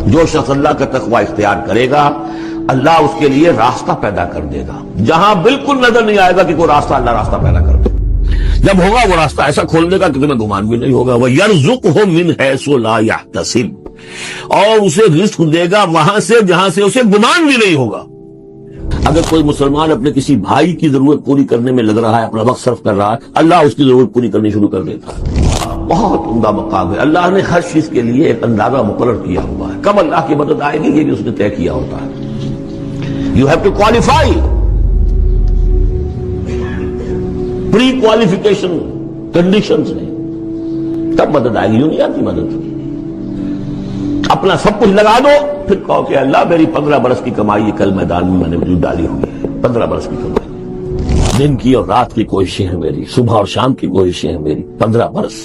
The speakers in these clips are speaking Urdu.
جو شخص اللہ کا تقوی اختیار کرے گا اللہ اس کے لیے راستہ پیدا کر دے گا، جہاں بالکل نظر نہیں آئے گا کہ کوئی راستہ، اللہ راستہ پیدا کر دے۔ جب ہوگا وہ راستہ ایسا کھول دے گا کہ تمہیں گمان بھی نہیں ہوگا۔ وَيَرْزُقْهُ مِنْ حَيْثُ لَا يَحْتَسِبُ، اور اسے رزق دے گا وہاں سے جہاں سے اسے گمان بھی نہیں ہوگا۔ اگر کوئی مسلمان اپنے کسی بھائی کی ضرورت پوری کرنے میں لگ رہا ہے، اپنا وقت صرف کر رہا ہے، اللہ اس کی ضرورت پوری کرنی شروع کر دیتا ہے۔ بہت عمدہ مقام ہے، اللہ نے ہر چیز کے لیے ایک اندازہ مقرر کیا ہوا ہے، کب اللہ کی مدد آئے گی یہ بھی اس نے طے کیا ہوتا ہے۔ You have to qualify, pre qualification conditions ہیں، تب مدد آئے گی، یوں نہیں آتی مدد۔ اپنا سب کچھ لگا دو پھر کہو کہ اللہ میری 15 برس کی کمائی کل میدان میں نے وجود ڈالی ہوئی ہے، 15 برس کی کمائی، دن کی اور رات کی کوششیں ہیں میری، صبح اور شام کی کوششیں ہیں میری، 15 برس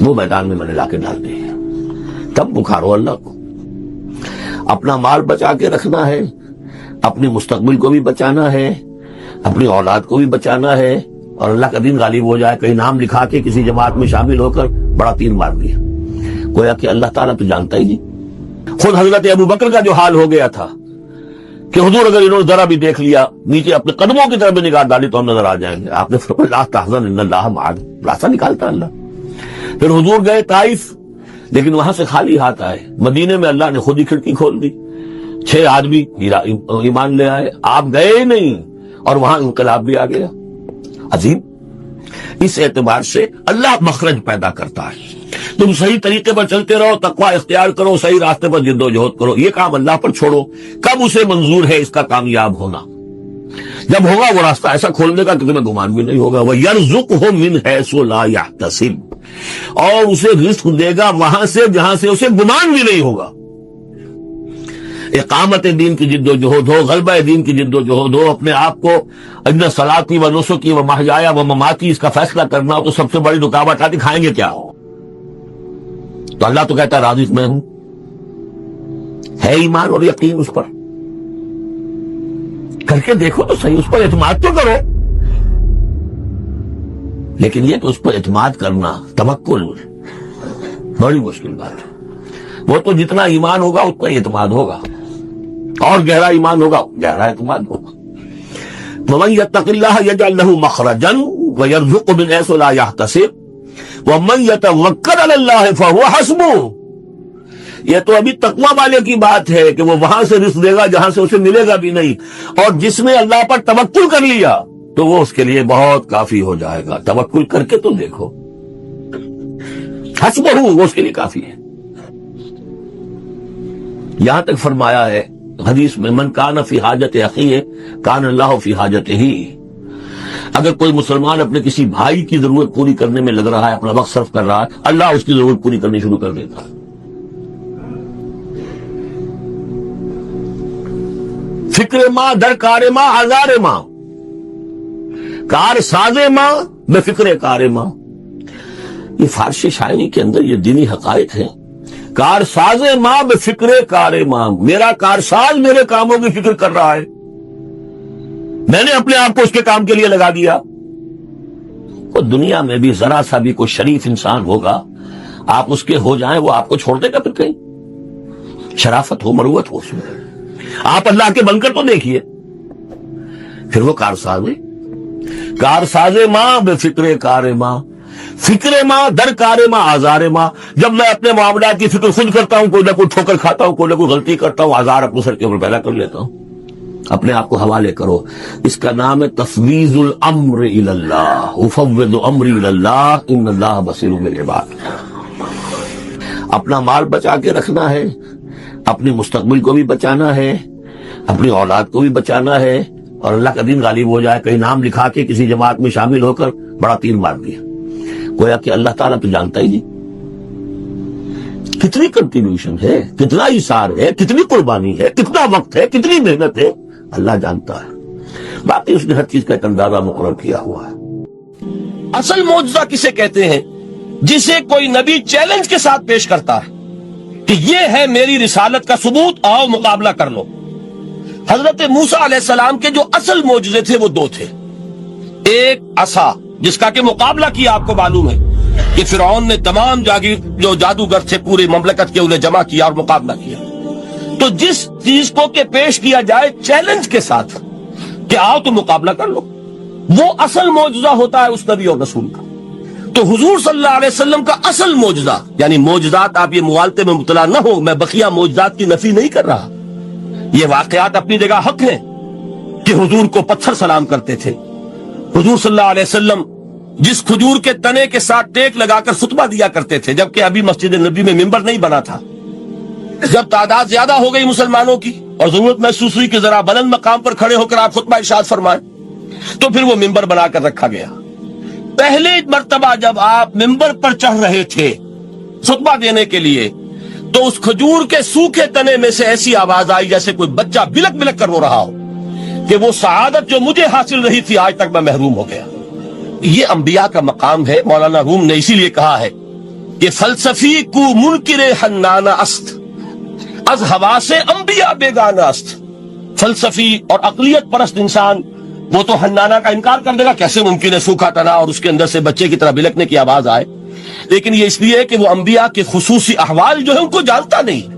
وہ میدان میں نے لا کے ڈال دی ہے۔ تب پکارو اللہ کو۔ اپنا مال بچا کے رکھنا ہے، اپنی مستقبل کو بھی بچانا ہے، اپنی اولاد کو بھی بچانا ہے، اور اللہ کا دین غالب ہو جائے، کہیں نام لکھا کے کسی جماعت میں شامل ہو کر بڑا تیر مار دیا، گویا کہ اللہ تعالیٰ تو جانتا ہی نہیں۔ خود حضرت ابو بکر کا جو حال ہو گیا تھا کہ حضور اگر انہوں نے ذرا بھی دیکھ لیا، نیچے اپنے قدموں کی طرف بھی نگاہ ڈالی تو ہم نظر آ جائیں گے، آپ نے فرمایا لا تحزن ان اللہ معنا، راستہ نکالتا اللہ۔ پھر حضور گئے طائف، لیکن وہاں سے خالی ہاتھ آئے، مدینے میں اللہ نے خود ہی کھڑکی کھول دی، 6 آدمی ایمان لے آئے، آپ گئے ہی نہیں، اور وہاں انقلاب بھی آ گیا۔ عظیم، اس اعتبار سے اللہ مخرج پیدا کرتا ہے۔ تم صحیح طریقے پر چلتے رہو، تقوی اختیار کرو، صحیح راستے پر جد و جہد کرو، یہ کام اللہ پر چھوڑو، کب اسے منظور ہے اس کا کامیاب ہونا۔ جب ہوگا وہ راستہ ایسا کھول دے گا کہ تمہیں گمان بھی نہیں ہوگا۔ وَيَرْزُقْهُ مِنْ حَيْثُ لَا يَحْتَسِبُ، اور اسے رزق دے گا وہاں سے جہاں سے اسے گمان بھی نہیں ہوگا۔ اقامت دین کی جد و جہد ہو، غلبہ دین کی جد و جہد ہو، اپنے آپ کو ان صلاتی و نسکی و محیایا و مماتی اس کا فیصلہ کرنا ہو، تو سب سے بڑی رکاوٹ آتی کھائیں گے کیا؟ تو اللہ تو کہتا ہے رازق میں ہوں، ہے ایمان اور یقین اس پر، کر کے دیکھو تو صحیح، اس پر اعتماد تو کرو۔ لیکن یہ کہ اس پر اعتماد کرنا، توکل، بڑی مشکل بات ہے۔ وہ تو جتنا ایمان ہوگا اتنا اعتماد ہوگا، اور گہرا ایمان ہوگا گہرا اعتماد ہوگا۔ وَمَن يَتَّقِ اللَّهَ يَجْعَل لَّهُ مَخْرَجًا وَيَرْزُقْهُ مِنْ حَيْثُ لَا يَحْتَسِبُ وَمَن يَتَوَكَّلْ عَلَى اللَّهِ فَهُوَ حَسْبُهُ۔ یہ تو ابھی تقویٰ والے کی بات ہے کہ وہ وہاں سے رزق دے گا جہاں سے اسے ملے گا بھی نہیں، اور جس نے اللہ پر توکل کر لیا تو وہ اس کے لیے بہت کافی ہو جائے گا۔ توکل کر کے تو دیکھو، حسبہ، وہ اس کے لیے کافی ہے۔ یہاں تک فرمایا ہے حدیث میں من کان فی حاجت اخیہ کان اللہ فی حاجتہ، اگر کوئی مسلمان اپنے کسی بھائی کی ضرورت پوری کرنے میں لگ رہا ہے، اپنا وقت صرف کر رہا ہے، اللہ اس کی ضرورت پوری کرنی شروع کر دیتا ہے۔ فکر ماں در کار ماں ہزار ماں، کار ساز ماں بے فکر کار ماں، یہ فارسی شاعری کے اندر یہ دینی حقائق ہیں۔ کار ساز ماں بے فکر کار ماں، میرا کار ساز میرے کاموں کی فکر کر رہا ہے، میں نے اپنے آپ کو اس کے کام کے لیے لگا دیا۔ وہ دنیا میں بھی ذرا سا بھی کوئی شریف انسان ہوگا، آپ اس کے ہو جائیں وہ آپ کو چھوڑ دے گا پھر کہیں؟ شرافت ہو، مروت ہو اس میں، آپ اللہ کے بن کر تو دیکھیے۔ پھر وہ کارساز، کارساز ماں بے فکر کار ماں، فکر ماں در کار ماں آزار ماں، جب میں اپنے معاملات کی فکر خود کرتا ہوں، کوئی نہ کوئی ٹھوکر کھاتا ہوں، کوئی نہ کوئی غلطی کرتا ہوں، آزار اپنے سر کے اوپر پیدا کر لیتا ہوں۔ اپنے آپ کو حوالے کرو، اس کا نام ہے تفویض الامر الی اللہ، افوض امری الی اللہ ان اللہ بصیر بالعباد۔ اپنا مال بچا کے رکھنا ہے، اپنی مستقبل کو بھی بچانا ہے، اپنی اولاد کو بھی بچانا ہے، اور اللہ کا دین غالب ہو جائے، کہیں نام لکھا کے کسی جماعت میں شامل ہو کر بڑا تیر مار دیا، گویا کہ اللہ تعالیٰ تو جانتا ہی نہیں۔ کتنی کنٹریبیوشن ہے، کتنا ایثار ہے، کتنی قربانی ہے، کتنا وقت ہے، کتنی محنت ہے، اللہ جانتا ہے۔ باقی اس نے ہر چیز کا ایک اندازہ مقرر کیا ہوا ہے۔ اصل معجزہ کسے کہتے ہیں؟ جسے کوئی نبی چیلنج کے ساتھ پیش کرتا ہے کہ یہ ہے میری رسالت کا ثبوت، آؤ مقابلہ کر لو۔ حضرت موسیٰ علیہ السلام کے جو اصل معجزے تھے وہ 2 تھے، ایک عصا جس کا کہ مقابلہ کیا آپ کو معلوم ہے، کہ فرعون نے تمام جو جادوگر تھے پوری مملکت کے انہیں جمع کیا اور مقابلہ کیا. تو جس چیز کو کہ پیش کیا جائے چیلنج کے ساتھ کہ آؤ تو مقابلہ کر لو، وہ اصل معجزہ ہوتا ہے اس نبی اور رسول کا. تو حضور صلی اللہ علیہ وسلم کا اصل معجزہ، یعنی معجزات، آپ یہ مغالطے میں مبتلا نہ ہو، میں بقیہ معجزات کی نفی نہیں کر رہا، یہ واقعات اپنی جگہ حق ہیں کہ حضور کو پتھر سلام کرتے تھے. حضور صلی اللہ علیہ وسلم جس کھجور کے تنے کے ساتھ ٹیک لگا کر خطبہ دیا کرتے تھے، جبکہ ابھی مسجد نبی میں ممبر نہیں بنا تھا. جب تعداد زیادہ ہو گئی مسلمانوں کی اور ضرورت محسوس ہوئی کہ ذرا بلند مقام پر کھڑے ہو کر آپ خطبہ ارشاد فرمائیں، تو پھر وہ ممبر بنا کر رکھا گیا. پہلے مرتبہ جب آپ ممبر پر چڑھ رہے تھے خطبہ دینے کے لیے، تو اس کھجور کے سوکھے تنے میں سے ایسی آواز آئی جیسے کوئی بچہ بلک بلک کر رو رہا ہو کہ وہ سعادت جو مجھے حاصل رہی تھی آج تک میں محروم ہو گیا. یہ انبیاء کا مقام ہے. مولانا روم نے اسی لیے کہا ہے کہ فلسفی کو منکر حنانہ است، از ہوا سے انبیاء بیگانہ است. فلسفی اور عقلیت پرست انسان وہ تو حنانہ کا انکار کر دے گا، کیسے ممکن ہے سوکھا تنا اور اس کے اندر سے بچے کی طرح بلکنے کی آواز آئے. لیکن یہ اس لیے کہ وہ انبیاء کے خصوصی احوال جو ہے ان کو جانتا نہیں.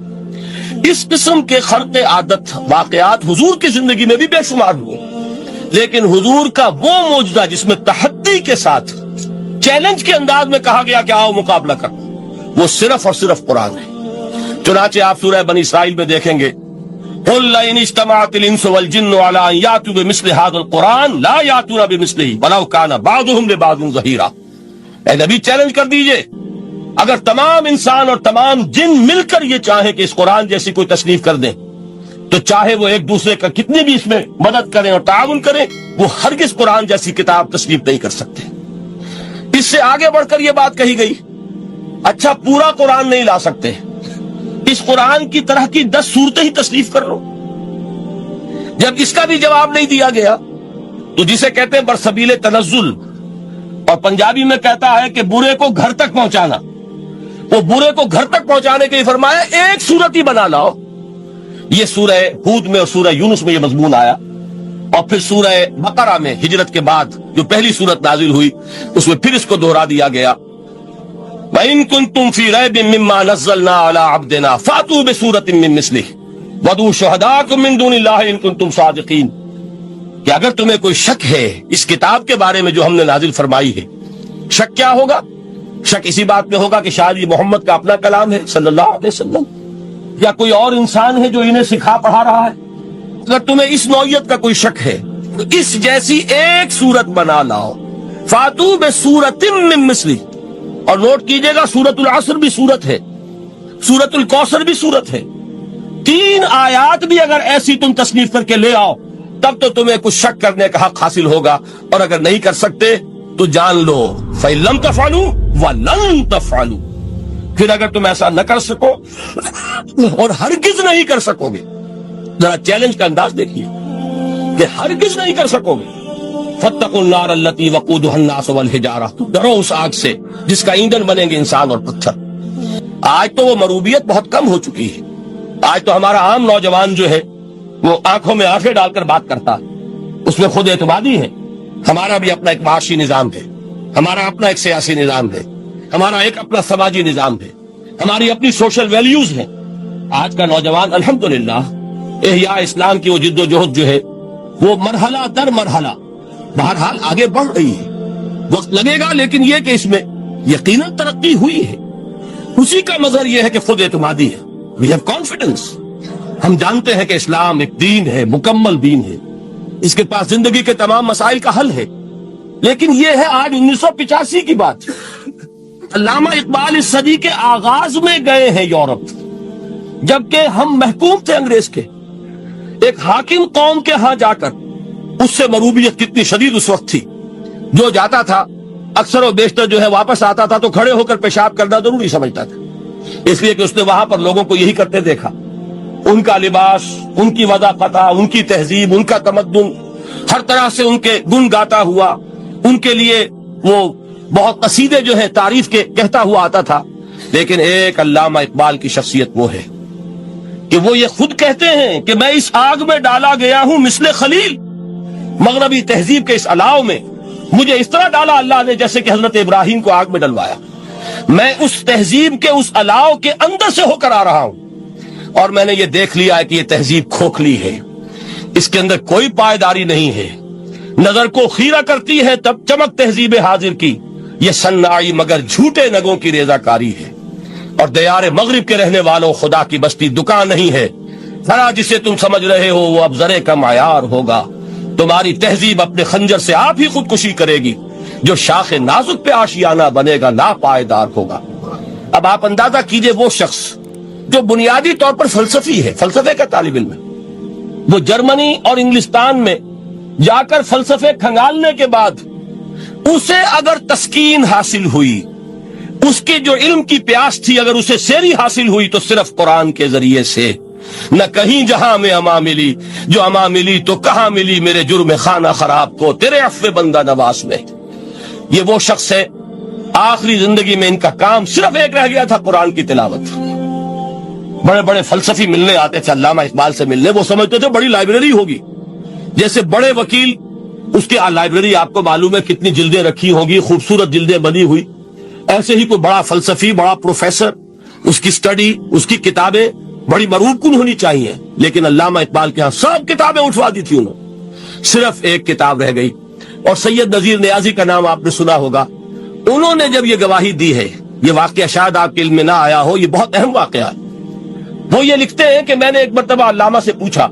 اس قسم کے خرق عادت واقعات حضور کی زندگی میں بھی بے شمار ہوئے، لیکن حضور کا وہ معجزہ جس میں تحدی کے ساتھ چیلنج کے انداز میں کہا گیا کہ آؤ مقابلہ کرو، وہ صرف اور صرف قرآن ہے. چنانچہ آپ سورہ بنی اسرائیل میں دیکھیں گے قُلْ لَئِنِ اجْتَمَعَتِ الْإِنسُ وَالْجِنُّ عَلَىٰ أَن يَأْتُوا بِمِثْلِ هَٰذَا الْقُرْآنِ لَا يَأْتُونَ بِمِثْلِهِ وَلَوْ كَانَ بَعْضُهُمْ لِبَعْضٍ ظَهِيرًا. اے نبی چیلنج کر دیجئے، اگر تمام انسان اور تمام جن مل کر یہ چاہیں کہ اس قرآن جیسی کوئی تصنیف کر دیں، تو چاہے وہ ایک دوسرے کا کتنی بھی اس میں مدد کریں اور تعاون کریں، وہ ہرگز قرآن جیسی کتاب تصنیف نہیں کر سکتے. اس سے آگے بڑھ کر یہ بات کہی گئی، اچھا پورا قرآن نہیں لا سکتے، اس قرآن کی طرح کی 10 صورتیں ہی تصنیف کر لو. جب اس کا بھی جواب نہیں دیا گیا تو جسے کہتے ہیں برسبیل تنزل، اور پنجابی میں کہتا ہے کہ برے کو گھر تک پہنچانا، وہ برے کو گھر تک پہنچانے کے لیے فرمایا ایک صورت ہی بنا لاؤ. یہ سورہ ہود میں اور سورہ یونس میں یہ مضمون آیا، اور پھر سورہ بقرہ میں ہجرت کے بعد جو پہلی صورت نازل ہوئی اس میں پھر اس کو دہرا دیا گیا. وَإِن كُنتُمْ فِي رَيْبٍ مِّمَّا نَزَّلْنَا عَلَىٰ عَبْدِنَا فَأْتُوا بِسُورَةٍ مِّن مِّثْلِهِ وَادْعُوا شُهَدَاءَكُم مِّن دُونِ اللَّهِ إِن كُنتُمْ صَادِقِينَ. کہ اگر تمہیں کوئی شک ہے اس کتاب کے بارے میں جو ہم نے نازل فرمائی ہے، شک کیا ہوگا؟ شک اسی بات میں ہوگا کہ شاید یہ محمد کا اپنا کلام ہے صلی اللہ علیہ وسلم، یا کوئی اور انسان ہے جو انہیں سکھا پڑھا رہا ہے. اگر تمہیں اس نوعیت کا کوئی شک ہے تو اس جیسی ایک صورت بنا لاؤ. فَأْتُوا بِسُورَةٍ مِّن مِّثْلِهِ. اور نوٹ کیجئے گا سورۃ العصر بھی صورت ہے، سورۃ الکوثر بھی صورت ہے. 3 آیات بھی اگر ایسی تم تصنیف کر کے لے آؤ تب تو تمہیں کچھ شک کرنے کا حق حاصل ہوگا. اور اگر نہیں کر سکتے تو جان لو فَإِن لَّمْ تَفْعَلُوا وَلَن تَفْعَلُوا. پھر اگر تم ایسا نہ کر سکو اور ہرگز نہیں کر سکو گے، ذرا چیلنج کا انداز دیکھیے کہ ہرگز نہیں کر سکو گے. فَاتَّقُوا النَّارَ الَّتِي وَقُودُهَا النَّاسُ وَالْحِجَارَةُ. ڈرو اس آگ سے جس کا ایندھن بنیں گے انسان اور پتھر. آج تو وہ مروبیت بہت کم ہو چکی ہے. آج تو ہمارا عام نوجوان جو ہے وہ آنکھوں میں آنکھیں ڈال کر بات کرتا ہے، اس میں خود اعتمادی ہے. ہمارا بھی اپنا ایک معاشی نظام ہے، ہمارا اپنا ایک سیاسی نظام ہے، ہمارا ایک اپنا سماجی نظام ہے، ہماری اپنی سوشل ویلیوز ہیں. آج کا نوجوان الحمدللہ احیاء اسلام کی وہ جد و جہد جو ہے وہ مرحلہ در مرحلہ بہرحال آگے بڑھ رہی ہے. وقت لگے گا لیکن یہ کہ اس میں یقیناً ترقی ہوئی ہے. اسی کا مظہر یہ ہے کہ خود اعتمادی ہے. We have confidence. ہم جانتے ہیں کہ اسلام ایک دین ہے، مکمل دین ہے، اس کے پاس زندگی کے تمام مسائل کا حل ہے. لیکن یہ ہے آج 1985 کی بات. علامہ اقبال اس صدی کے آغاز میں گئے ہیں یورپ، جبکہ ہم محکوم تھے انگریز کے. ایک حاکم قوم کے ہاں جا کر اس سے مروبیت کتنی شدید اس وقت تھی. جو جاتا تھا اکثر و بیشتر جو ہے واپس آتا تھا تو کھڑے ہو کر پیشاب کرنا ضروری سمجھتا تھا، اس لیے کہ اس نے وہاں پر لوگوں کو یہی کرتے دیکھا. ان کا لباس، ان کی وضافتہ، ان کی تہذیب، ان کا تمدن ہر طرح سے ان کے گن گاتا ہوا، ان کے لیے وہ بہت قصیدے جو ہیں تعریف کے کہتا ہوا آتا تھا. لیکن ایک علامہ اقبال کی شخصیت وہ ہے کہ وہ یہ خود کہتے ہیں کہ میں اس آگ میں ڈالا گیا ہوں مثل خلیل. مغربی تہذیب کے اس الاؤ میں مجھے اس طرح ڈالا اللہ نے جیسے کہ حضرت ابراہیم کو آگ میں ڈلوایا. میں اس تہذیب کے اس الاؤ کے اندر سے ہو کر آ رہا ہوں، اور میں نے یہ دیکھ لیا ہے کہ یہ تہذیب کھوکھلی ہے، اس کے اندر کوئی پائیداری نہیں ہے، نظر کو خیرہ کرتی ہے تب چمک تہذیب حاضر کی، یہ صناعی مگر جھوٹے نگوں کی ریزہ کاری ہے، اور دیار مغرب کے رہنے والوں خدا کی بستی دکان نہیں ہے، ذرا جسے تم سمجھ رہے ہو وہ اب ذرے کا معیار ہوگا، تمہاری تہذیب اپنے خنجر سے آپ ہی خودکشی کرے گی، جو شاخ نازک پہ آشیانہ بنے گا لا پائیدار ہوگا۔ اب آپ اندازہ کیجئے وہ شخص جو بنیادی طور پر فلسفی ہے، فلسفے کا طالب علم ہے، وہ جرمنی اور انگلستان میں جا کر فلسفے کھنگالنے کے بعد اسے اگر تسکین حاصل ہوئی، اس کی جو علم کی پیاس تھی اگر اسے سیری حاصل ہوئی تو صرف قرآن کے ذریعے سے، نہ کہیں جہاں میں اما ملی، جو اما ملی تو کہاں ملی میرے جرم خانہ خراب کو تیرے عفو بندہ نواز میں۔ یہ وہ شخص ہے آخری زندگی میں ان کا کام صرف ایک رہ گیا تھا، قرآن کی تلاوت۔ بڑے بڑے فلسفی ملنے آتے تھے علامہ اقبال سے ملنے، وہ سمجھتے تھے بڑی لائبریری ہوگی، جیسے بڑے وکیل اس کی لائبریری آپ کو معلوم ہے کتنی جلدیں رکھی ہوں گی، خوبصورت جلدیں بنی ہوئی، ایسے ہی کوئی بڑا فلسفی، بڑا پروفیسر، اس کی سٹڈی، اس کی کتابیں بڑی مروب کن ہونی چاہیے، لیکن علامہ اقبال کے ہاں سب کتابیں اٹھوا دی تھی انہوں نے، صرف ایک کتاب رہ گئی، اور سید نذیر نیازی کا نام آپ نے سنا ہوگا۔ انہوں نے جب یہ گواہی دی ہے، یہ واقعہ شاید آپ کے علم میں نہ آیا ہو، یہ بہت اہم واقعہ ہے۔ وہ یہ لکھتے ہیں کہ میں نے ایک مرتبہ علامہ سے پوچھا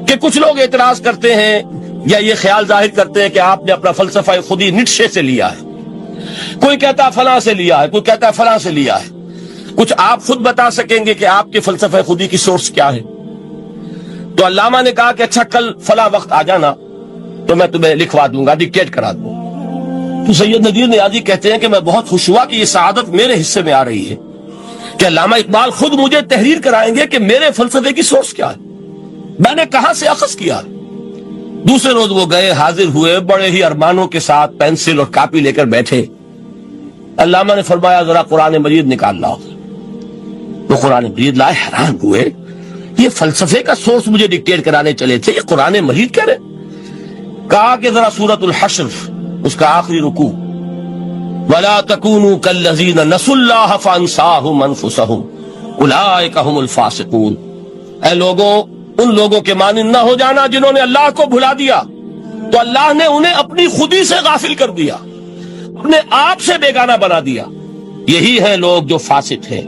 کہ کچھ لوگ اعتراض کرتے ہیں یا یہ خیال ظاہر کرتے ہیں کہ آپ نے اپنا فلسفہ خودی نیٹشے سے لیا ہے، کوئی کہتا فلاں سے لیا ہے، کوئی کہتا فلاں سے لیا ہے، کچھ آپ خود بتا سکیں گے کہ آپ کے فلسفہ خودی کی سورس کیا ہے؟ تو علامہ نے کہا کہ اچھا کل فلاں وقت آ جانا تو میں تمہیں لکھوا دوں گا، ڈکٹیٹ کرا دوں۔ تو سید نذیر نیازی کہتے ہیں کہ میں بہت خوش ہوا کہ یہ سعادت میرے حصے میں آ رہی ہے کہ علامہ اقبال خود مجھے تحریر کرائیں گے کہ میرے فلسفے کی سورس کیا ہے، میں نے کہاں سے اخذ کیا۔ دوسرے روز وہ گئے، حاضر ہوئے، بڑے ہی ارمانوں کے ساتھ پینسل اور کاپی لے کر بیٹھے۔ علامہ نے فرمایا ذرا قرآن مجید نکال لاؤ۔ وہ قرآن مجید لائے، حیران ہوئے، یہ فلسفے کا سورس مجھے ڈکٹیٹ کرانے چلے تھے، یہ قرآن مجید کہہ رہے۔ کہا کہ ذرا سورۃ الحشر اس کا آخری رکوع، وَلَا تَكُونُوا كَالَّذِينَ نَسُوا اللَّهَ فَأَنسَاهُمْ أَنفُسَهُمْ أُولَٰئِكَ هُمُ الْفَاسِقُونَ۔ اے لوگوں، ان لوگوں کے مانند نہ ہو جانا جنہوں نے اللہ کو بھلا دیا، تو اللہ نے انہیں اپنی خودی سے غافل کر دیا، اپنے آپ سے بیگانہ بنا دیا، یہی ہیں لوگ جو فاسق ہیں۔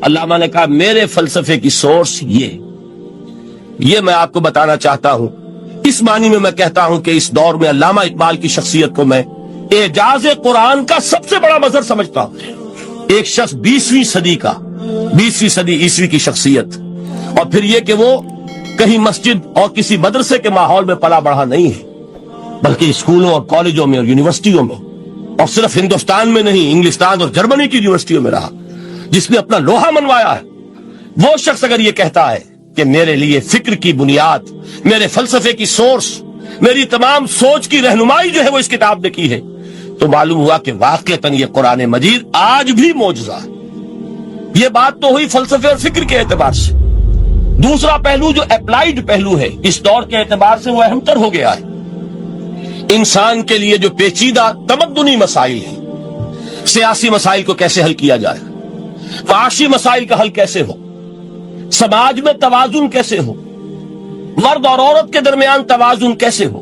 علامہ نے کہا میرے فلسفے کی سورس یہ میں آپ کو بتانا چاہتا ہوں، اس معنی میں کہتا ہوں کہ اس دور میں علامہ اقبال کی شخصیت کو میں اعجاز قرآن کا سب سے بڑا مظہر سمجھتا ہوں۔ ایک شخص 20ویں صدی عیسوی کی شخصیت، اور پھر یہ کہ وہ کہیں مسجد اور کسی مدرسے کے ماحول میں پلا بڑھا نہیں ہے، بلکہ اسکولوں اور کالجوں میں اور یونیورسٹیوں میں، اور صرف ہندوستان میں نہیں، انگلستان اور جرمنی کی یونیورسٹیوں میں رہا، جس نے اپنا لوہا منوایا ہے۔ وہ شخص اگر یہ کہتا ہے کہ میرے لیے فکر کی بنیاد، میرے فلسفے کی سورس، میری تمام سوچ کی رہنمائی جو ہے وہ اس کتاب نے کی ہے، تو معلوم ہوا کہ واقعتاً یہ قرآن مجید آج بھی معجزہ ہے۔ یہ بات تو ہوئی فلسفے اور فکر کے اعتبار سے۔ دوسرا پہلو جو اپلائیڈ پہلو ہے، اس دور کے اعتبار سے وہ اہم تر ہو گیا ہے۔ انسان کے لیے جو پیچیدہ تمدنی مسائل ہیں، سیاسی مسائل کو کیسے حل کیا جائے، معاشی مسائل کا حل کیسے ہو، سماج میں توازن کیسے ہو، مرد اور عورت کے درمیان توازن کیسے ہو،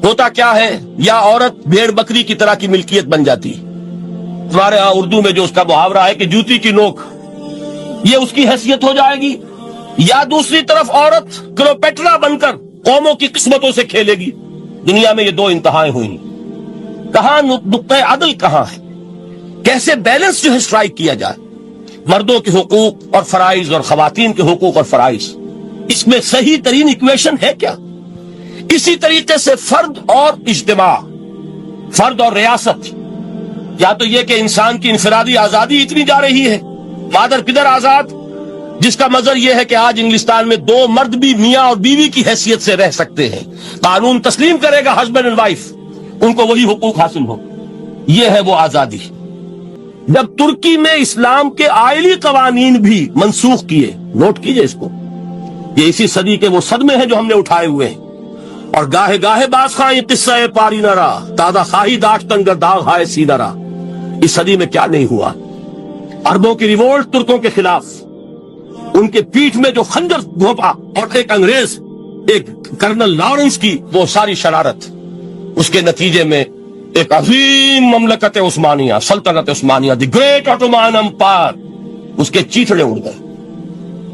ہوتا کیا ہے یا عورت بھیڑ بکری کی طرح کی ملکیت بن جاتی ہے۔ ہمارے ہاں اردو میں جو اس کا محاورہ ہے کہ جوتی کی نوک، یہ اس کی حیثیت ہو جائے گی، یا دوسری طرف عورت کلوپیٹرا بن کر قوموں کی قسمتوں سے کھیلے گی۔ دنیا میں یہ دو انتہائیں ہوئی، کہاں نقطہ عدل کہاں ہے، کیسے بیلنس جو ہے اسٹرائک کیا جائے، مردوں کے حقوق اور فرائض اور خواتین کے حقوق اور فرائض، اس میں صحیح ترین ایکویشن ہے کیا؟ اسی طریقے سے فرد اور اجتماع، فرد اور ریاست، یا تو یہ کہ انسان کی انفرادی آزادی اتنی جا رہی ہے، مادر پدر آزاد، جس کا مظہر یہ ہے کہ آج انگلستان میں 2 مرد بھی میاں اور بیوی کی حیثیت سے رہ سکتے ہیں، قانون تسلیم کرے گا ہسبینڈ اینڈ وائف، ان کو وہی حقوق حاصل ہو، یہ ہے وہ آزادی۔ جب ترکی میں اسلام کے آئلی قوانین بھی منسوخ کیے، نوٹ کیجئے اس کو، یہ اسی صدی کے وہ صدمے ہیں جو ہم نے اٹھائے ہوئے ہیں، اور گاہے گاہے باز خواہ یہ قصہ پاری نہ رہا، تازہ خواہی داشتن گر داغ ہائے سیدہ رہا، اس صدی میں کیا نہیں ہوا. عربوں کی ریوولٹ ترکوں کے خلاف, ان کے پیٹھ میں جو خنجر گھونپا, اور ایک انگریز, ایک کرنل لارنس کی وہ ساری شرارت, اس کے نتیجے میں ایک عظیم مملکت عثمانیہ, سلطنت عثمانیہ, دی گریٹ آٹومان امپائر, اس کے چیتڑے اڑ گئے.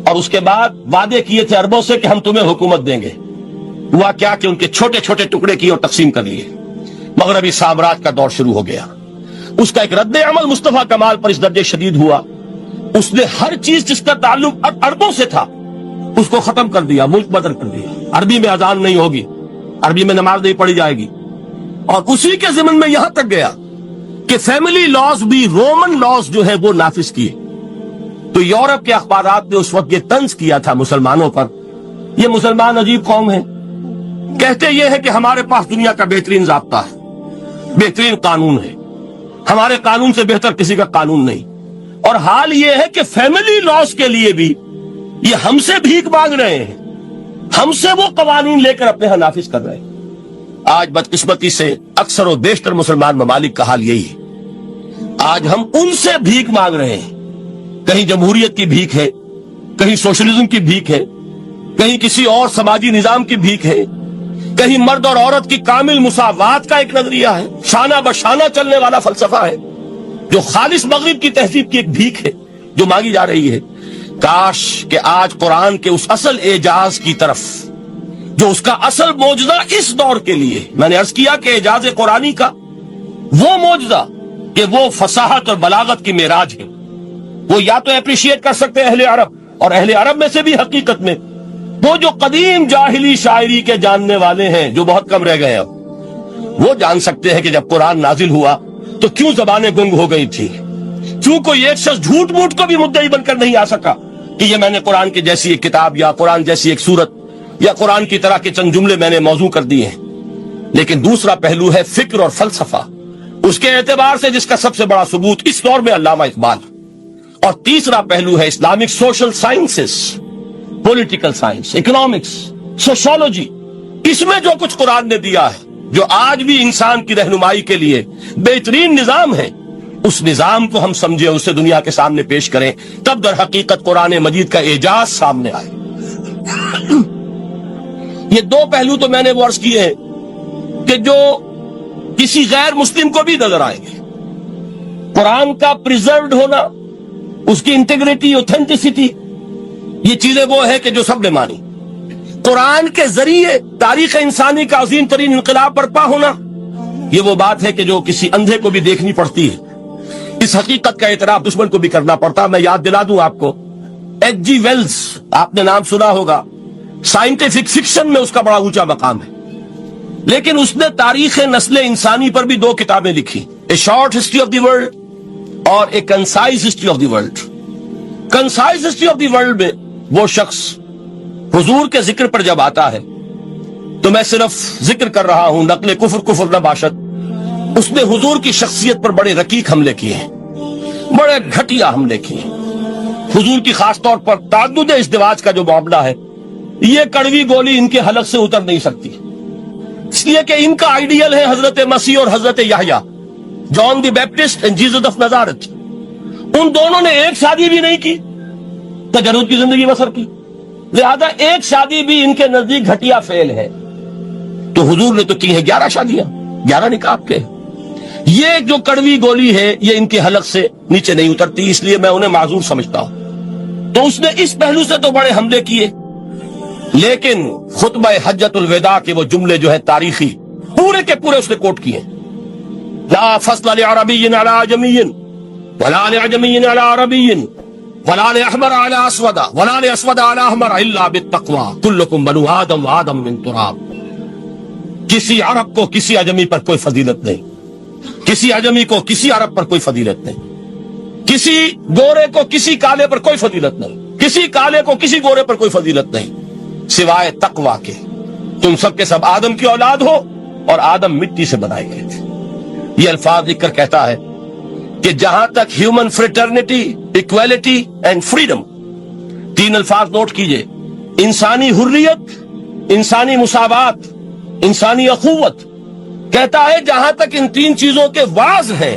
اور اس کے بعد وعدے کیے تھے عربوں سے کہ ہم تمہیں حکومت دیں گے. ہوا کیا کہ ان کے چھوٹے چھوٹے ٹکڑے کیے اور تقسیم کر لیے. مغربی سامراج کا دور شروع ہو گیا. اس کا ایک رد عمل مصطفیٰ کمال پر اس درجے شدید ہوا, اس نے ہر چیز جس کا تعلق عربوں سے تھا اس کو ختم کر دیا, ملک بدر کر دیا. عربی میں اذان نہیں ہوگی, عربی میں نماز نہیں پڑھی جائے گی. اور اسی کے ضمن میں یہاں تک گیا کہ فیملی لاز بھی رومن لاز جو ہے وہ نافذ کیے. تو یورپ کے اخبارات نے اس وقت یہ طنز کیا تھا مسلمانوں پر, یہ مسلمان عجیب قوم ہے, کہتے یہ ہے کہ ہمارے پاس دنیا کا بہترین ضابطہ ہے, بہترین قانون ہے, ہمارے قانون سے بہتر کسی کا قانون نہیں. اور حال یہ ہے کہ فیملی لاز کے لیے بھی یہ ہم سے بھیک مانگ رہے ہیں, ہم سے وہ قوانین لے کر اپنے ہاں نافذ کر رہے ہیں. آج بدقسمتی سے اکثر و بیشتر مسلمان ممالک کا حال یہی ہے. آج ہم ان سے بھیک مانگ رہے ہیں, کہیں جمہوریت کی بھیک ہے, کہیں سوشلزم کی بھیک ہے, کہیں کسی اور سماجی نظام کی بھیک ہے, کہیں مرد اور عورت کی کامل مساوات کا ایک نظریہ ہے, شانہ بشانہ چلنے والا فلسفہ ہے, جو خالص مغرب کی تہذیب کی ایک بھیک ہے جو مانگی جا رہی ہے. کاش کہ آج قرآن کے اس اصل اعجاز کی طرف, جو اس کا اصل معجزہ اس دور کے لیے, میں نے عرض کیا کہ اعجاز قرآنی کا وہ معجزہ کہ وہ فصاحت اور بلاغت کی معراج ہے, وہ یا تو اپریشیٹ کر سکتے ہیں اہل عرب, اور اہل عرب میں سے بھی حقیقت میں وہ جو قدیم جاہلی شاعری کے جاننے والے ہیں جو بہت کم رہ گئے, وہ جان سکتے ہیں کہ جب قرآن نازل ہوا تو کیوں زبانیں گنگ ہو گئی تھی, کیوں کوئی ایک شخص جھوٹ موٹ کو بھی مدعی بن کر نہیں آ سکا کہ یہ میں نے قرآن کی جیسی ایک کتاب یا قرآن جیسی ایک سورت یا قرآن کی طرح کے چند جملے میں نے موضوع کر دیے ہیں. لیکن دوسرا پہلو ہے فکر اور فلسفہ, اس کے اعتبار سے جس کا سب سے بڑا ثبوت اس دور میں علامہ اقبال. اور تیسرا پہلو ہے Islamic social sciences, political science, economics, sociology. اس میں جو کچھ قرآن نے دیا ہے, جو آج بھی انسان کی رہنمائی کے لیے بہترین نظام ہے, اس نظام کو ہم سمجھیں, اسے دنیا کے سامنے پیش کریں, تب در حقیقت قرآن مجید کا اعجاز سامنے آئے. یہ دو پہلو تو میں نے وہ عرض کیے ہیں کہ جو کسی غیر مسلم کو بھی نظر آئیں گے. قرآن کا پریزروڈ ہونا, اس کی انٹیگریٹی, اوتھینٹسٹی, یہ چیزیں وہ ہے کہ جو سب نے مانی. قرآن کے ذریعے تاریخ انسانی کا عظیم ترین انقلاب برپا ہونا, یہ وہ بات ہے کہ جو کسی اندھے کو بھی دیکھنی پڑتی ہے. اس حقیقت کا اعتراف دشمن کو بھی کرنا پڑتا. میں یاد دلا دوں آپ کو, ایچ جی ویلز, آپ نے نام سنا ہوگا, سائنٹیفک فکشن میں اس کا بڑا اونچا مقام ہے, لیکن اس نے تاریخ نسل انسانی پر بھی 2 کتابیں لکھی, a short history of the world اور a concise history of the world. Concise history of the world میں وہ شخص حضور کے ذکر پر جب آتا ہے, تو میں صرف ذکر کر رہا ہوں, نقل کفر نہ باشد, اس نے حضور کی شخصیت پر بڑے رقیق حملے کیے ہیں, بڑے گھٹیا حملے کیے ہیں. حضور کی خاص طور پر تعدد ازدواج کا جو معاملہ ہے, یہ کڑوی گولی ان کے حلق سے اتر نہیں سکتی, اس لیے کہ ان کا آئیڈیل ہے حضرت مسیح اور حضرت یحییٰ, جان دی بیپٹسٹ اینڈ جیزس آف نزارت. ان دونوں نے ایک شادی بھی نہیں کی, تجرد کی زندگی بسر کی, لہذا ایک شادی بھی ان کے نزدیک گھٹیا فعل ہے. تو حضور نے تو کی ہے 11 شادیاں, 11 نکاح کے. یہ جو کڑوی گولی ہے یہ ان کے حلق سے نیچے نہیں اترتی, اس لیے میں انہیں معذور سمجھتا ہوں. تو اس نے اس پہلو سے تو بڑے حملے کیے, لیکن خطبہ حجۃ الوداع کے وہ جملے جو ہے تاریخی, پورے کے پورے اس نے کوٹ کیے. لا فصل لعربی علی عجمی ولا لعجمی علی عربی ولا لأحمر علی اسود ولا لأسود علی احمر الا بالتقوی کلکم بنو آدم وآدم من تراب. کسی عرب کو کسی عجمی پر کوئی فضیلت نہیں, کسی عجمی کو کسی عرب پر کوئی فضیلت نہیں, کسی گورے کو کسی کالے پر کوئی فضیلت نہیں, کسی کالے کو کسی گورے پر کوئی فضیلت نہیں سوائے تقوی کے. تم سب کے سب آدم کی اولاد ہو اور آدم مٹی سے بنائے گئے تھے. یہ الفاظ لکھ کر کہتا ہے کہ جہاں تک human fraternity, equality and freedom, 3 الفاظ نوٹ کیجئے, انسانی حریت, انسانی مساوات, انسانی اخوت, کہتا ہے جہاں تک ان 3 چیزوں کے واز ہیں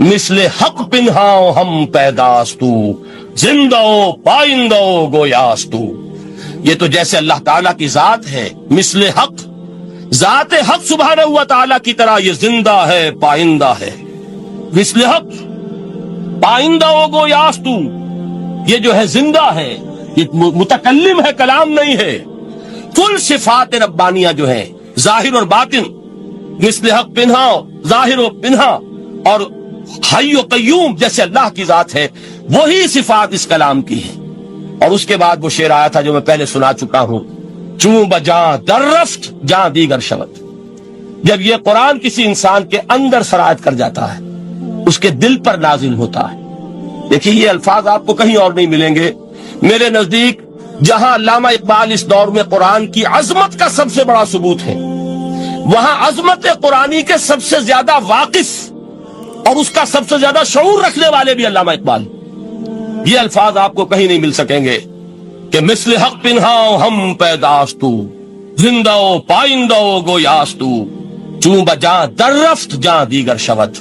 مثل حق پنہاؤ ہم پیداستو زندہ پائندہ گویاستو. یہ تو جیسے اللہ تعالیٰ کی ذات ہے مثل حق، ذات حق سبحانہ و تعالیٰ کی طرح یہ زندہ ہے پائندہ ہے. مثل حق پائندہ گویاستو، یہ جو ہے زندہ ہے، یہ متکلم ہے، کلام نہیں ہے. کل صفات ربانیہ جو ہیں ظاہر اور باطن، مثل حق پنہا، ظاہر و پنہا، اور حی و قیوم جیسے اللہ کی ذات ہے، وہی صفات اس کلام کی ہے. اور اس کے بعد وہ شعر آیا تھا جو میں پہلے سنا چکا ہوں، چوں بجاں در رفت جاں دیگر شود. جب یہ قرآن کسی انسان کے اندر سرایت کر جاتا ہے، اس کے دل پر نازل ہوتا ہے. دیکھیے یہ الفاظ آپ کو کہیں اور نہیں ملیں گے. میرے نزدیک جہاں علامہ اقبال اس دور میں قرآن کی عظمت کا سب سے بڑا ثبوت ہے، وہاں عظمت قرآنی کے سب سے زیادہ واقف اور اس کا سب سے زیادہ شعور رکھنے والے بھی علامہ اقبال. یہ الفاظ آپ کو کہیں نہیں مل سکیں گے کہ مثل حق پنہاؤ ہم پیداستو زندہ پائندہ گویاستو چوں بجاں در رفت جاں دیگر شود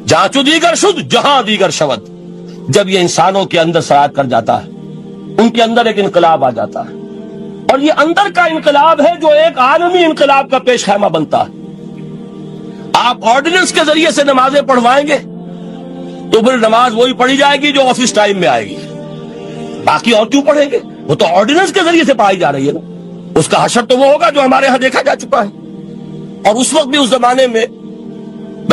جاں چو دیگر شد جہاں دیگر شود. جب یہ انسانوں کے اندر سرایت کر جاتا ہے، ان کے اندر ایک انقلاب آ جاتا ہے، اور یہ اندر کا انقلاب ہے جو ایک عالمی انقلاب کا پیش خیمہ بنتا ہے. آپ آرڈیننس کے ذریعے سے نمازیں پڑھوائیں گے تو پھر نماز وہی پڑھی جائے گی جو آفس ٹائم میں آئے گی، باقی اور کیوں پڑھیں گے؟ وہ تو آرڈیننس کے ذریعے سے پڑھائی جا رہی ہے نا. اس کا حشر تو وہ ہوگا جو ہمارے ہاں دیکھا جا چکا ہے. اور اس وقت بھی اس زمانے میں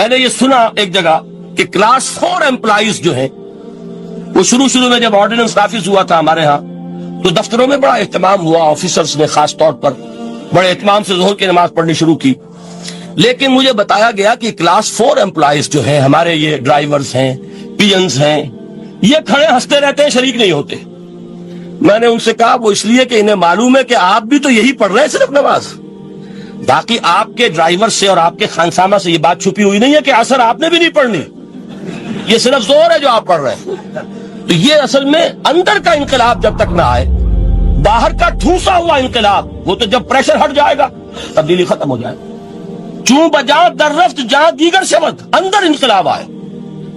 نے یہ سنا ایک جگہ کہ کلاس 4 امپلائیز جو ہیں، وہ شروع میں جب آرڈیننس نافذ ہوا تھا ہمارے ہاں تو دفتروں میں بڑا اہتمام ہوا، آفیسرز نے خاص طور پر بڑے اہتمام سے ظہر کی نماز پڑھنی شروع کی. لیکن مجھے بتایا گیا کہ کلاس 4 امپلائیز جو ہیں ہمارے، یہ ڈرائیورز ہیں، پینز ہیں، یہ کھڑے ہنستے رہتے ہیں، شریک نہیں ہوتے. میں نے ان سے کہا وہ اس لیے کہ انہیں معلوم ہے کہ آپ بھی تو یہی پڑھ رہے ہیں صرف نماز، باقی آپ کے ڈرائیور سے اور آپ کے خانسامہ سے یہ بات چھپی ہوئی نہیں ہے کہ عصر آپ نے بھی نہیں پڑھنی، یہ صرف زور ہے جو آپ پڑھ رہے ہیں. تو یہ اصل میں اندر کا انقلاب جب تک نہ آئے، باہر کا ٹھوسا ہوا انقلاب، وہ تو جب پریشر ہٹ جائے گا تبدیلی ختم ہو جائے. چوں بجاں در رفت جاں دیگر شود، اندر انقلاب آئے.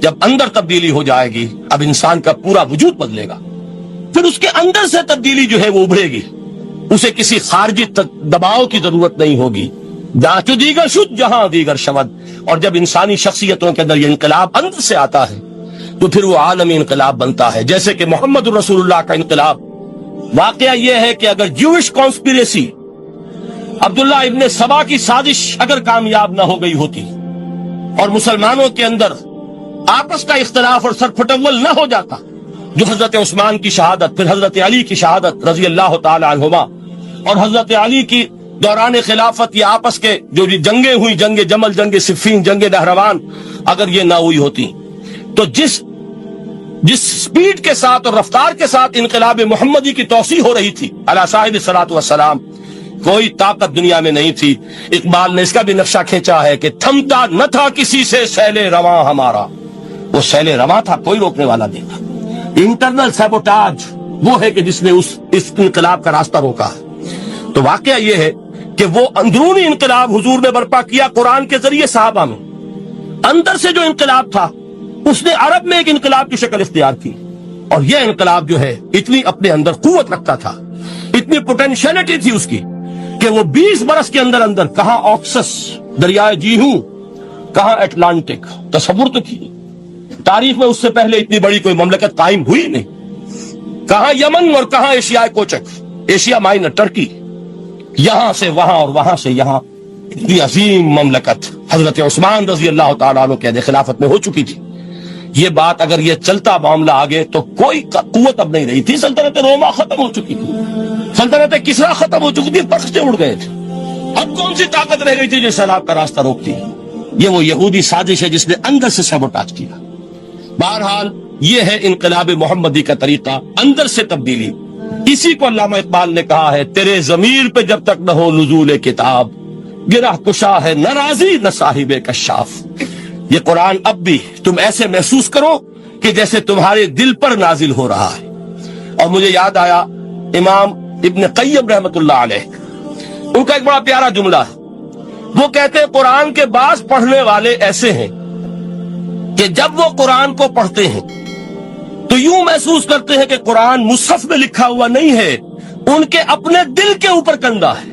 جب اندر تبدیلی ہو جائے گی، اب انسان کا پورا وجود بدلے گا، پھر اس کے اندر سے تبدیلی جو ہے وہ ابھرے گی، اسے کسی خارجی دباؤ کی ضرورت نہیں ہوگی. جاں چو دیگر شد جہاں دیگر شود. اور جب انسانی شخصیتوں کے اندر یہ انقلاب اندر سے آتا ہے تو پھر وہ عالمی انقلاب بنتا ہے. جیسے کہ محمد الرسول اللہ کا انقلاب. واقعہ یہ ہے کہ اگر جوش کانسپیریسی، عبداللہ ابن سبا کی سازش اگر کامیاب نہ ہو گئی ہوتی اور مسلمانوں کے اندر آپس کا اختلاف اور سرپھٹول نہ ہو جاتا، جو حضرت عثمان کی شہادت، پھر حضرت علی کی شہادت رضی اللہ تعالی عنہما، اور حضرت علی کی دوران خلافت یہ آپس کے جو جنگیں ہوئی، جنگ جمل، جنگ صفین، جنگ نہروان، اگر یہ نہ ہوئی ہوتی تو جس سپیڈ کے ساتھ اور رفتار کے ساتھ انقلاب محمدی کی توسیع ہو رہی تھی علی صاحب الصلاۃ والسلام، کوئی طاقت دنیا میں نہیں تھی. اقبال نے اس کا بھی نقشہ کھینچا ہے کہ تھمتا نہ تھا کسی سے سیل رواں ہمارا. وہ سیل رواں تھا، کوئی روکنے والا نہیں تھا. انٹرنل سیبوٹاج وہ ہے کہ جس نے اس انقلاب کا راستہ روکا ہے. تو واقعہ یہ ہے کہ وہ اندرونی انقلاب حضور نے برپا کیا قرآن کے ذریعے صحابہ میں. اندر سے جو انقلاب تھا اس نے عرب میں ایک انقلاب کی شکل اختیار کی، اور یہ انقلاب جو ہے اتنی اپنے اندر قوت رکھتا تھا، اتنی پوٹینشیلٹی تھی اس کی کہ وہ 20 برس کے اندر اندر کہاں آکسس دریائے جیہوں، کہاں اٹلانٹک، تصور تو کی تاریخ میں اس سے پہلے اتنی بڑی کوئی مملکت قائم ہوئی نہیں. کہاں یمن اور کہاں ایشیا کوچک، ایشیا مائنر ٹرکی، یہاں سے وہاں اور وہاں سے یہاں، اتنی عظیم مملکت حضرت عثمان رضی اللہ تعالیٰ عنہ کے خلافت میں ہو چکی تھی. یہ بات اگر یہ چلتا معاملہ آگے تو کوئی قوت اب نہیں رہی تھی. سلطنت روما ختم ہو چکی تھی، سلطنت کسرا ختم ہو چکی تھی، پرختے اڑ گئے تھے. اب کون سی طاقت رہ گئی تھی جو سیلاب کا راستہ روکتی؟ یہ وہ یہودی سازش ہے جس نے اندر سے سیبوٹاج کیا. بہرحال یہ ہے انقلاب محمدی کا طریقہ، اندر سے تبدیلی. اسی کو علامہ اقبال نے کہا ہے، تیرے ضمیر پہ جب تک نہ ہو نزول کتاب، گرہ کشا ہے نہ راضی نہ صاحب کشاف. یہ قرآن اب بھی تم ایسے محسوس کرو کہ جیسے تمہارے دل پر نازل ہو رہا ہے. اور مجھے یاد آیا امام ابن قیم رحمت اللہ علیہ، ان کا ایک بڑا پیارا جملہ ہے. وہ کہتے ہیں قرآن کے بعض پڑھنے والے ایسے ہیں کہ جب وہ قرآن کو پڑھتے ہیں تو یوں محسوس کرتے ہیں کہ قرآن مصحف میں لکھا ہوا نہیں ہے، ان کے اپنے دل کے اوپر کندہ ہے،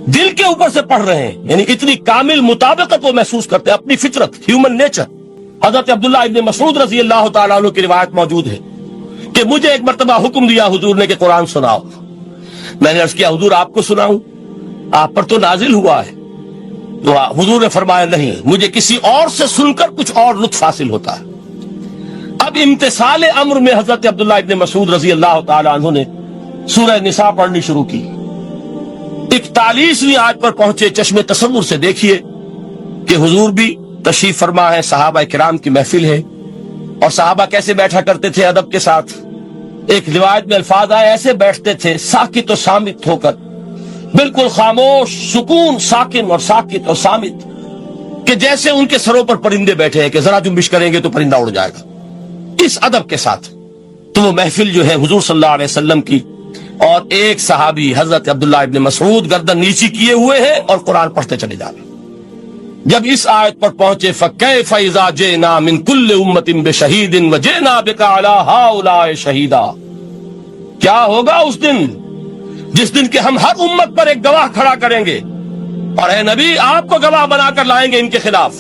دل کے اوپر سے پڑھ رہے ہیں، یعنی اتنی کامل مطابقت وہ محسوس کرتے ہیں، اپنی فطرت، ہیومن نیچر۔ حضرت عبداللہ ابن مسعود رضی اللہ تعالیٰ عنہ کی روایت موجود ہے کہ مجھے ایک مرتبہ حکم دیا حضور نے کہ قرآن سناؤ۔ میں نے عرض کیا حضور آپ کو سناؤں؟ آپ پر تو نازل ہوا ہے۔ تو حضور نے فرمایا نہیں، مجھے کسی اور سے سن کر کچھ اور لطف حاصل ہوتا ہے۔ اب امتثال امر میں حضرت عبداللہ ابن مسعود رضی اللہ تعالیٰ عنہ نے سورہ نساء پڑھنی شروع کی۔ 41ویں آیت پر پہنچے، چشم تصور سے دیکھیے کہ حضور بھی تشریف فرما ہے، صحابہ کرام کی محفل ہے، اور صحابہ کیسے بیٹھا کرتے تھے ادب کے ساتھ۔ ایک روایت میں الفاظ آئے ایسے بیٹھتے تھے ساکت و صامت ہو کر، بالکل خاموش، سکون، ساکن اور ساکت اور صامت، کہ جیسے ان کے سروں پر پرندے بیٹھے ہیں کہ ذرا جنبش کریں گے تو پرندہ اڑ جائے گا، اس ادب کے ساتھ۔ تو وہ محفل جو ہے حضور صلی اللہ علیہ وسلم کی، اور ایک صحابی حضرت عبداللہ ابن مسعود گردن نیچی کیے ہوئے ہیں اور قرآن پڑھتے چلے جا رہے ہیں۔ جب اس آیت پر پہنچے فَكَيْفَ إِذَا جِئْنَا مِن كُلِّ أُمَّةٍ بِشَهِيدٍ وَجِئْنَا بِكَ عَلَى هَؤُلَاءِ شَهِيدًا، کیا ہوگا اس دن جس دن کہ ہم ہر امت پر ایک گواہ کھڑا کریں گے، اور اے نبی آپ کو گواہ بنا کر لائیں گے ان کے خلاف۔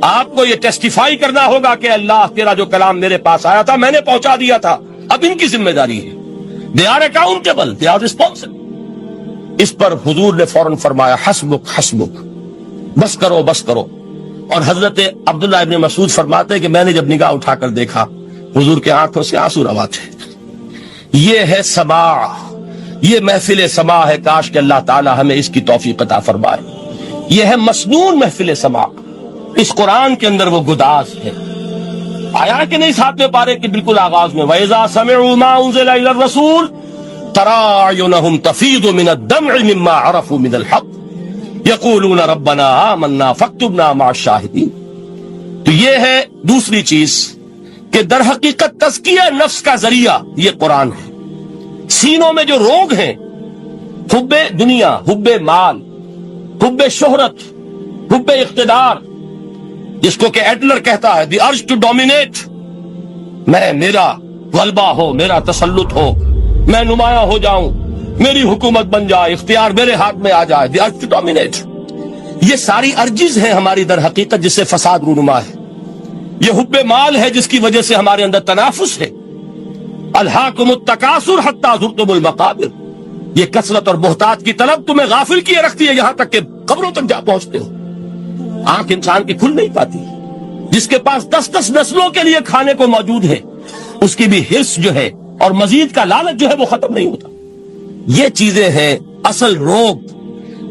آپ کو یہ ٹیسٹیفائی کرنا ہوگا کہ اللہ تیرا جو کلام میرے پاس آیا تھا میں نے پہنچا دیا تھا، اب ان کی ذمہ داری ہے، they are accountable, they are responsible۔ اس پر حضور نے فوراً فرمایا حسبک حسبک، بس کرو بس کرو۔ اور حضرت عبداللہ ابن مسعود فرماتے ہیں کہ میں نے جب نگاہ اٹھا کر دیکھا حضور کے آنکھوں سے آنسو روا تھے۔ یہ ہے سماع، یہ محفل سماع ہے، کاش کہ اللہ تعالی ہمیں اس کی توفیق عطا فرمائے۔ یہ ہے مسنون محفل سماع، اس قرآن کے اندر وہ گداز ہے۔ آیا کہ نہیں ساتویں پارے کے بالکل آغاز میں وَإِذَا سَمِعُوا مَا أُنزِلَ إِلَى الرَّسُولِ تَرَىٰ أَعْيُنَهُمْ تَفِيضُ مِنَ الدَّمْعِ مِمَّا عَرَفُوا مِنَ الْحَقِّ يَقُولُونَ رَبَّنَا آمَنَّا فَاكْتُبْنَا مَعَ الشَّاهِدِينَ۔ تو یہ ہے دوسری چیز کہ در حقیقت تزکیہ نفس کا ذریعہ یہ قرآن ہے۔ سینوں میں جو روگ ہیں، حب دنیا، حب مال، حب شہرت، حب اقتدار، جس کو کہ ایڈلر کہتا ہے دی ارج ٹو ڈومینیٹ، میرا غلبہ ہو، میرا تسلط ہو، میں نمایاں ہو جاؤں، میری حکومت بن جائے، اختیار میرے ہاتھ میں آ جائے، دی ارج ٹو ڈومینیٹ، یہ ساری ارجز ہیں ہماری در حقیقت جس سے فساد رونما ہے۔ یہ حب مال ہے جس کی وجہ سے ہمارے اندر تنافس ہے۔ الہاکم التکاثر حتی زرتم المقابر، یہ کثرت اور بہتات کی طلب تمہیں غافل کیے رکھتی ہے یہاں تک کہ قبروں تک جا پہنچتے ہو۔ آنکھ انسان کی کھل نہیں پاتی، جس کے پاس 10 نسلوں کے لیے کھانے کو موجود ہے، اس کی بھی حرص جو ہے اور مزید کا لالچ جو ہے وہ ختم نہیں ہوتا۔ یہ چیزیں ہیں اصل روگ،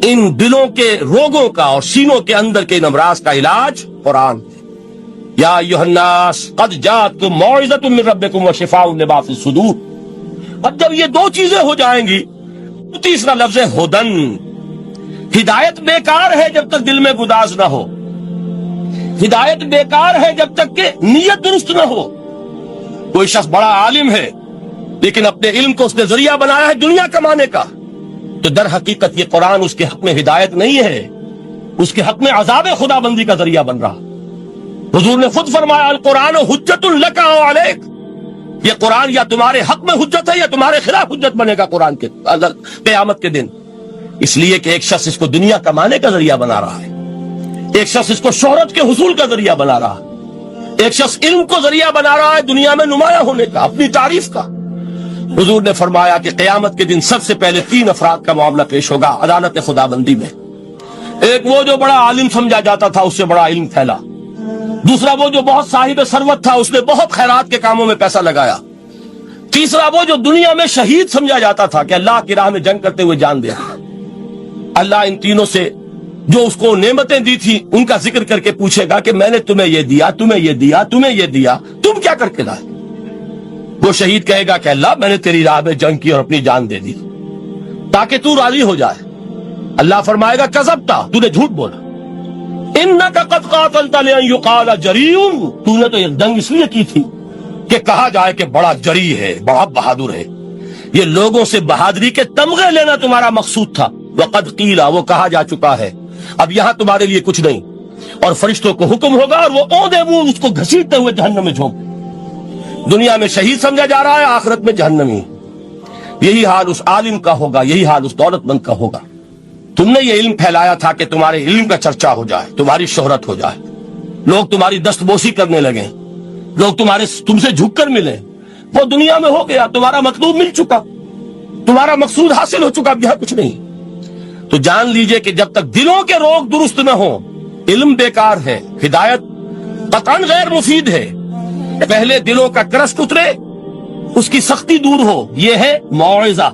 ان دلوں کے روگوں کا اور سینوں کے اندر کے ان امراض کا علاج قرآن۔ یا ایھا الناس قد جاءتکم موعظۃ من ربکم وشفاء لما فی الصدور۔ اب جب یہ دو چیزیں ہو جائیں گی تو تیسرا لفظ ہے ہدن۔ ہدایت بیکار ہے جب تک دل میں گداز نہ ہو، ہدایت بیکار ہے جب تک کہ نیت درست نہ ہو۔ کوئی شخص بڑا عالم ہے لیکن اپنے علم کو اس نے ذریعہ بنایا ہے دنیا کمانے کا، تو در حقیقت یہ قرآن اس کے حق میں ہدایت نہیں ہے، اس کے حق میں عذاب خدا بندی کا ذریعہ بن رہا۔ حضور نے خود فرمایا القرآن حجت لک او علیک، یہ قرآن یا تمہارے حق میں حجت ہے یا تمہارے خلاف حجت بنے گا قرآن کے قیامت کے دن۔ اس لیے کہ ایک شخص اس کو دنیا کمانے کا ذریعہ بنا رہا ہے، ایک شخص اس کو شہرت کے حصول کا ذریعہ بنا رہا ہے، ایک شخص علم کو ذریعہ بنا رہا ہے دنیا میں نمایاں ہونے کا، اپنی تعریف کا۔ حضور نے فرمایا کہ قیامت کے دن سب سے پہلے 3 افراد کا معاملہ پیش ہوگا عدالت خدا بندی میں۔ ایک وہ جو بڑا عالم سمجھا جاتا تھا، اس سے بڑا علم پھیلا۔ دوسرا وہ جو بہت صاحب ثروت تھا، اس نے بہت خیرات کے کاموں میں پیسہ لگایا۔ تیسرا وہ جو دنیا میں شہید سمجھا جاتا تھا کہ اللہ کی راہ میں جنگ کرتے ہوئے جان دیا۔ اللہ ان تینوں سے جو اس کو نعمتیں دی تھی ان کا ذکر کر کے پوچھے گا کہ میں نے تمہیں یہ دیا، تمہیں یہ دیا، تمہیں یہ دیا، تم کیا کر کے لائے؟ وہ شہید کہے گا کہ اللہ میں نے تیری راہ میں جنگ کی اور اپنی جان دے دی تاکہ تو راضی ہو جائے۔ اللہ فرمائے گا کذبتا، تو نے جھوٹ بولا، انک قد قاتلت لئن یقال جریء، تو نے تو یہ جنگ اس لیے کی تھی کہ کہا جائے کہ بڑا جری ہے، بڑا بہادر ہے۔ یہ لوگوں سے بہادری کے تمغے لینا تمہارا مقصود تھا۔ وقد قیل، وہ کہا جا چکا ہے، اب یہاں تمہارے لیے کچھ نہیں۔ اور فرشتوں کو حکم ہوگا اور وہ اوندے منہ اس کو گھسیٹتے ہوئے جہنم میں جھونک. دنیا میں شہید سمجھا جا رہا ہے، آخرت میں جہنمی. یہی حال اس عالم کا ہوگا، یہی حال اس دولت مند کا ہوگا. تم نے یہ علم پھیلایا تھا کہ تمہارے علم کا چرچا ہو جائے، تمہاری شہرت ہو جائے، لوگ تمہاری دستبوسی کرنے لگیں، لوگ تم سے جھک کر ملیں. وہ دنیا میں ہو گیا، تمہارا مطلوب مل چکا، تمہارا مقصود حاصل ہو چکا، اب یہاں کچھ نہیں. تو جان لیجئے کہ جب تک دلوں کے روگ درست نہ ہوں، علم بیکار ہے، ہدایت قطعاً غیر مفید ہے. پہلے دلوں کا کرسٹ اترے، اس کی سختی دور ہو، یہ ہے موعظہ.